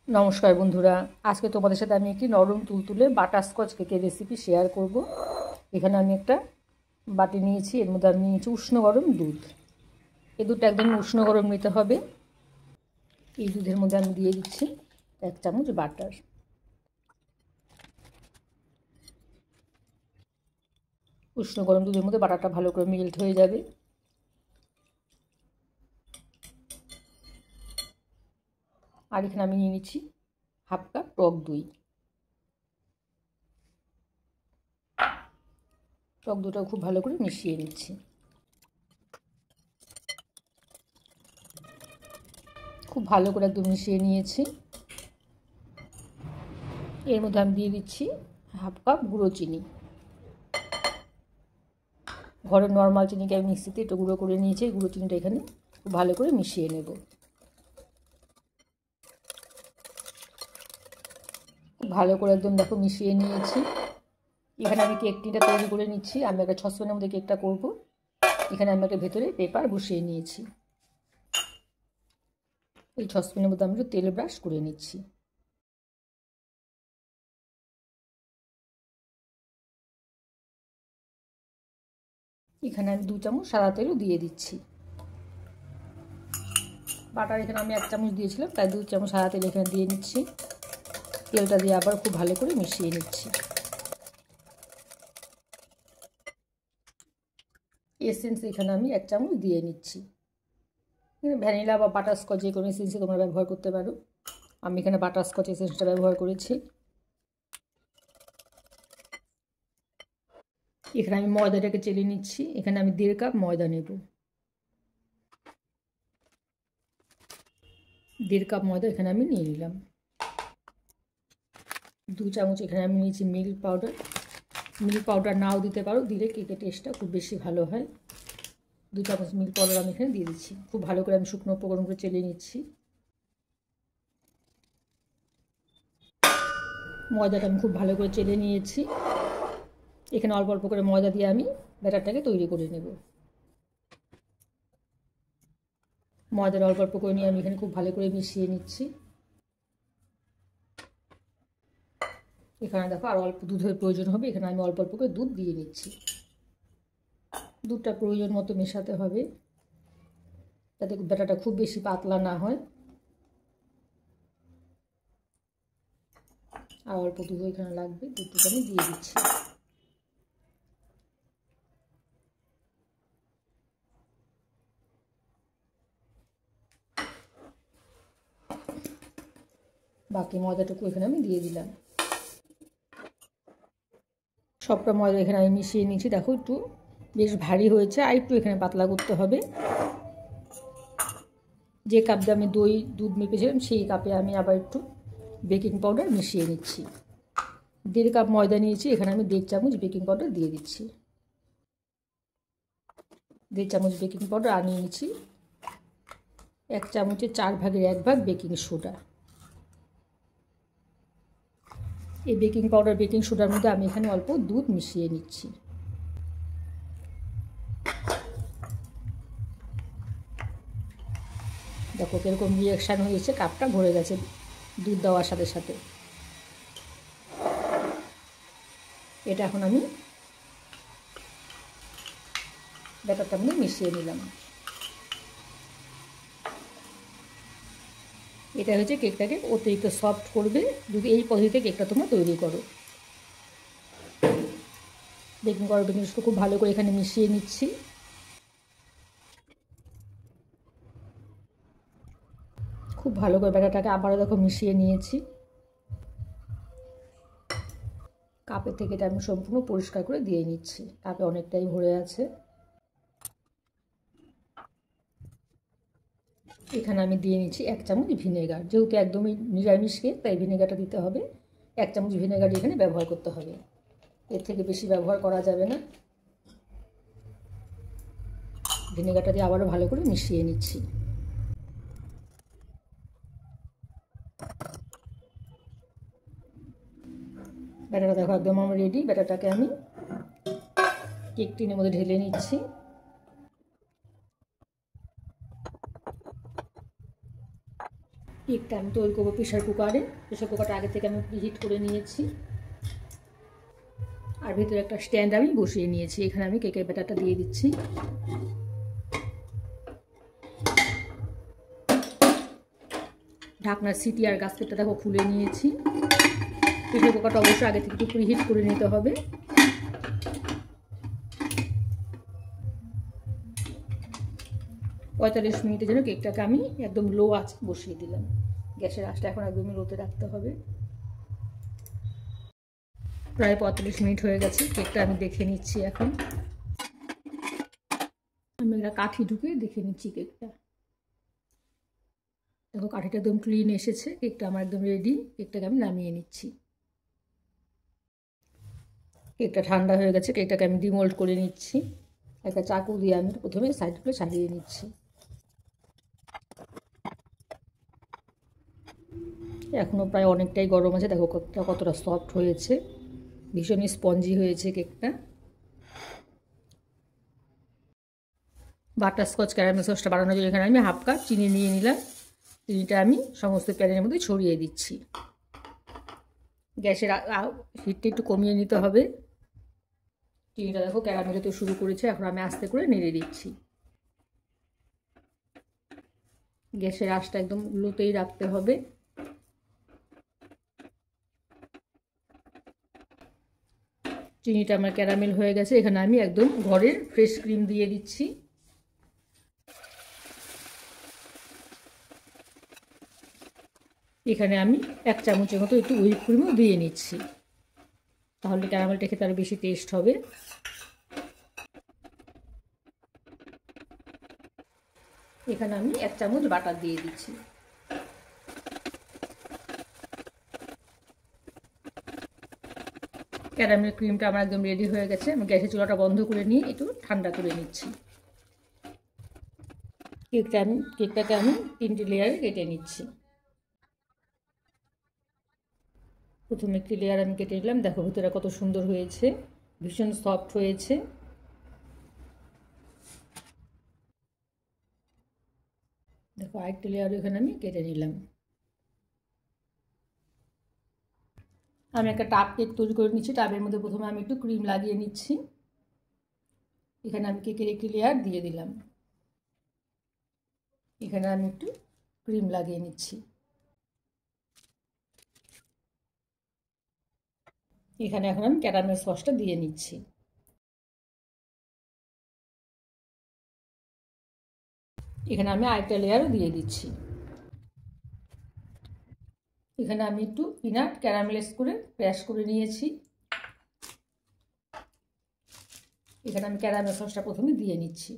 নমস্কার বন্ধুরা, আজকে তোমাদের সাথে আমি একটি নরম তুলতুলে বাটারস্কচ কেকের রেসিপি শেয়ার করব। এখানে আমি একটা বাটি নিয়েছি, এর মধ্যে আমি নিয়েছি উষ্ণ গরম দুধ। এই দুধটা একদম উষ্ণ গরম নিতে হবে। এই দুধের মধ্যে আমি দিয়ে দিচ্ছি 1 চামচ বাটার। উষ্ণ গরম দুধের মধ্যে বাটারটা ভালো করে মেল্ট হয়ে যাবে। আর এখানে আমি নিয়ে নিচ্ছি 1/2 কাপ টক দই। টক দইটা খুব ভালো করে মিশিয়ে নিচ্ছি। খুব ভালো করে একদম মিশিয়ে নিয়েছি। এর মধ্যে আমি দিয়ে দিচ্ছি 1/2 কাপ গুঁড়ো চিনি। ঘরের নর্মাল চিনিকে আমি মিক্সিতে একটু গুঁড়ো করে নিয়েছি। গুঁড়ো চিনিটা এখানে খুব ভালো করে মিশিয়ে নেব। খুব ভালো করে একদম দেখো মিশিয়ে নিয়েছি। এখানে আমি কেক টিনটা তৈরি করে নিচ্ছি। আমি একটা সসপ্যানের মধ্যে কেকটা করব। এখানে আমি একটা ভেতরে পেপার বসিয়ে নিয়েছি। এই সসপ্যানের মধ্যে আমি একটু তেল ব্রাশ করে নিচ্ছি। এখানে আমি 2 চামচ সাদা তেলও দিয়ে দিচ্ছি। বাটার এখানে আমি 1 চামচ দিয়েছিলাম, তাই 2 চামচ সাদা তেল এখানে দিয়ে নিচ্ছি। তেলটা দিয়ে আবার খুব ভালো করে মিশিয়ে নিচ্ছি। এসেন্স এখানে আমি 1 চামচ দিয়ে নিচ্ছি। ভ্যানিলা বা বাটারস্কচ যে কোনো এসেন্সে তোমরা ব্যবহার করতে পারো। আমি এখানে বাটারস্কচ এসেন্সটা ব্যবহার করেছি। এখানে আমি ময়দাটাকে চেলে নিচ্ছি। এখানে আমি 1.5 কাপ ময়দা নেব। 1.5 কাপ ময়দা এখানে আমি নিয়ে নিলাম। 2 চামচ এখানে আমি নিয়েছি মিল্ক পাউডার। মিল্ক পাউডার নাও দিতে পারো, দিলে কেকের টেস্টটা খুব বেশি ভালো হয়। 2 চামচ মিল্ক পাউডার আমি এখানে দিয়ে দিচ্ছি। খুব ভালো করে আমি শুকনো উপকরণগুলো চেলে নিচ্ছি। ময়দাটা আমি খুব ভালো করে চেলে নিয়েছি। এখানে অল্প অল্প করে ময়দা দিয়ে আমি ব্যাটারটাকে তৈরি করে নেব। ময়দাটা অল্প অল্প করে নিয়ে আমি এখানে খুব ভালো করে মিশিয়ে নিচ্ছি। এখানে দেখো আর অল্প দুধের প্রয়োজন হবে। এখানে আমি অল্প অল্প করে দুধ দিয়ে নিচ্ছি। দুধটা প্রয়োজন মতো মেশাতে হবে, যাতে ব্যাটারটা খুব বেশি পাতলা না হয়। আর অল্প দুধ এখানে লাগবে, দুধটুকু আমি দিয়ে দিচ্ছি। বাকি ময়দাটুকু এখানে আমি দিয়ে দিলাম। সবটা ময়দা এখানে আমি মিশিয়ে নিচ্ছি। দেখো একটু বেশ ভারী হয়েছে, আর একটু এখানে পাতলা করতে হবে। যে কাপ দিয়ে আমি দুধ মেপেছিলাম সেই কাপে আমি আবার একটু বেকিং পাউডার মিশিয়ে নিচ্ছি। 1.5 কাপ ময়দা নিয়েছি, এখানে আমি 1.5 চামচ বেকিং পাউডার দিয়ে দিচ্ছি। 1.5 চামচ বেকিং পাউডার আর নিয়ে নিচ্ছি 1 চামচের 4 ভাগের 1 ভাগ বেকিং সোডা। এই বেকিং পাউডার বেকিং সোডার মধ্যে আমি এখানে অল্প দুধ মিশিয়ে নিচ্ছি। দেখো কীরকম রিয়াকশান হয়েছে, কাপটা ভরে গেছে দুধ দেওয়ার সাথে সাথে। এটা এখন আমি ব্যাটারটার মধ্যে মিশিয়ে নিলাম। এটা হচ্ছে কেকটাকে অতিরিক্ত সফট করবে যদি এই পদ্ধতিতে কেকটা তোমরা তৈরি করো। বেকিং পাউডার বেকিং সোডা খুব ভালো করে এখানে মিশিয়ে নিচ্ছি। খুব ভালো করে ব্যাটারটাকে আবারও দেখো মিশিয়ে নিয়েছি। কাপের থেকে এটা আমি সম্পূর্ণ পরিষ্কার করে দিয়ে নিচ্ছি। কাপে অনেকটাই ভরে আছে। এখানে আমি দিয়ে নিচ্ছি 1 চামচ ভিনেগার। যেহেতু একদমই নিরামিষ কেক, তাই ভিনেগারটা দিতে হবে। 1 চামচ ভিনেগার এখানে ব্যবহার করতে হবে, এর থেকে বেশি ব্যবহার করা যাবে না। ভিনেগারটা দিয়ে আবারও ভালো করে মিশিয়ে নিচ্ছি। ব্যাটারটা দেখো একদম আমার রেডি। ব্যাটারটাকে আমি কেক টিনের মধ্যে ঢেলে নিচ্ছি। কেকটা আমি তৈরি করবো প্রেশার কুকারে। প্রেশার কুকারটা আগে থেকে আমি প্রিহিট করে নিয়েছি, আর ভিতরে একটা স্ট্যান্ড আমি বসিয়ে নিয়েছি। এখানে আমি কেকের ব্যাটারটা দিয়ে দিচ্ছি। ঢাকনার সিটি আর গাস্কেটটা দেখো খুলে নিয়েছি। প্রেশার কুকারটা অবশ্যই আগে থেকে একটু প্রিহিট করে নিতে হবে। পঁয়তাল্লিশ মিনিটের জন্য কেকটাকে আমি একদম লো আঁচে বসিয়ে দিলাম। গ্যাসের আঁচটা এখন একদমই লোতে রাখতে হবে। প্রায় 45 মিনিট হয়ে গেছে। কেকটা আমি দেখে নিচ্ছি। এখন আমি একটা কাঠি ঢুকে দেখে নিচ্ছি কেকটা। দেখো কাঠিটা একদম ক্লিন এসেছে। কেকটা আমার একদম রেডি। কেকটাকে আমি নামিয়ে নিচ্ছি। কেকটা ঠান্ডা হয়ে গেছে। কেকটাকে আমি ডিমোল্ড করে নিচ্ছি। একটা চাকু দিয়ে আমি প্রথমে সাইডগুলো ছাড়িয়ে নিচ্ছি। এখনও প্রায় অনেকটাই গরম আছে। দেখো কেকটা কতটা সফট হয়েছে, ভীষণই স্পঞ্জি হয়েছে কেকটা। বাটারস্কচ ক্যারামেল সসটা বানানোর জন্য এখানে আমি হাফ কাপ চিনি নিয়ে নিলাম। চিনিটা আমি সমস্ত প্যানের মধ্যে ছড়িয়ে দিচ্ছি। গ্যাসের হিটটা একটু কমিয়ে নিতে হবে। চিনিটা দেখো ক্যারামেল হতে শুরু করেছে। এখন আমি আস্তে করে নেড়ে দিচ্ছি। গ্যাসের আঁচটা একদম লোতেই রাখতে হবে। চিনিটা আমার ক্যারামেল হয়ে গেছে। এখানে আমি একদম ঘরের ফ্রেশ ক্রিম দিয়ে দিচ্ছি। এখানে আমি 1 চামচের মতো একটু হুইপ ক্রিমও দিয়ে নিচ্ছি, তাহলে ক্যারামেলটা খেতে আরও বেশি টেস্ট হবে। এখানে আমি 1 চামচ বাটার দিয়ে দিচ্ছি। ক্যারামেল ক্রিমটা আমার একদম রেডি হয়ে গেছে। আমি গ্যাসের চুলাটা বন্ধ করে নিয়ে একটু ঠান্ডা করে নিচ্ছি। কেকটাকে আমি 3টে লেয়ারে কেটে নিচ্ছি। প্রথমে একটি লেয়ার আমি কেটে নিলাম। দেখো ভিতরে কত সুন্দর হয়েছে, ভীষণ সফট হয়েছে। দেখো আরেকটি লেয়ার এখানে আমি কেটে নিলাম। আমি একটা টাপ কেক তৈরি করে নিচ্ছি। টাবের মধ্যে প্রথমে আমি একটু ক্রিম লাগিয়ে নিচ্ছি। এখানে আমি কেকের একটি লেয়ার দিয়ে দিলাম। এখানে আমি একটু ক্রিম লাগিয়ে নিচ্ছি। এখানে এখন আমি ক্যারামেল সসটা দিয়ে নিচ্ছি। এখানে আমি আরেকটা লেয়ারও দিয়ে দিচ্ছি। এখানে আমি একটু পিনাট ক্যারামেলাইজ করে ক্র্যাশ করে নিয়েছি। এখানে আমি ক্যারামেল সসটা প্রথমে দিয়ে নিচ্ছি।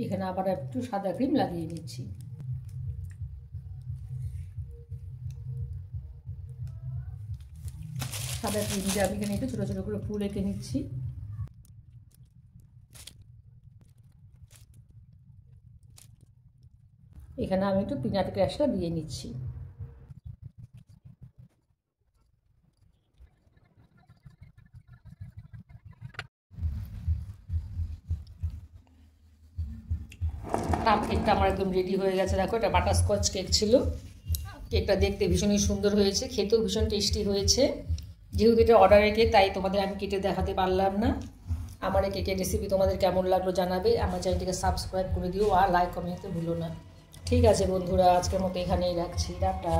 এখানে আবার একটু সাদা ক্রিম লাগিয়ে নিচ্ছি। সাদা ক্রিম দিয়ে আমি এখানে একটু ছোটো ছোটো করে ফুল এঁকে নিচ্ছি। এখানে আমি একটু পিনাট ক্র্যাশটা দিয়ে নিচ্ছি। কাপ কেকটা আমার একদম রেডি হয়ে গেছে। দেখো এটা বাটারস্কচ কেক ছিল। কেকটা দেখতে ভীষণই সুন্দর হয়েছে, খেতেও ভীষণ টেস্টি হয়েছে। যেহেতু এটা অর্ডারের কেক, তাই তোমাদের আমি কেটে দেখাতে পারলাম না। আমার এই কেকের রেসিপি তোমাদের কেমন লাগলো জানাবে। আমার চ্যানেলটিকে সাবস্ক্রাইব করে দিও আর লাইক কমেন্ট করতে ভুলো না। ঠিক আছে বন্ধুরা, আজকের মতো এখানেই রাখছি। টাটা।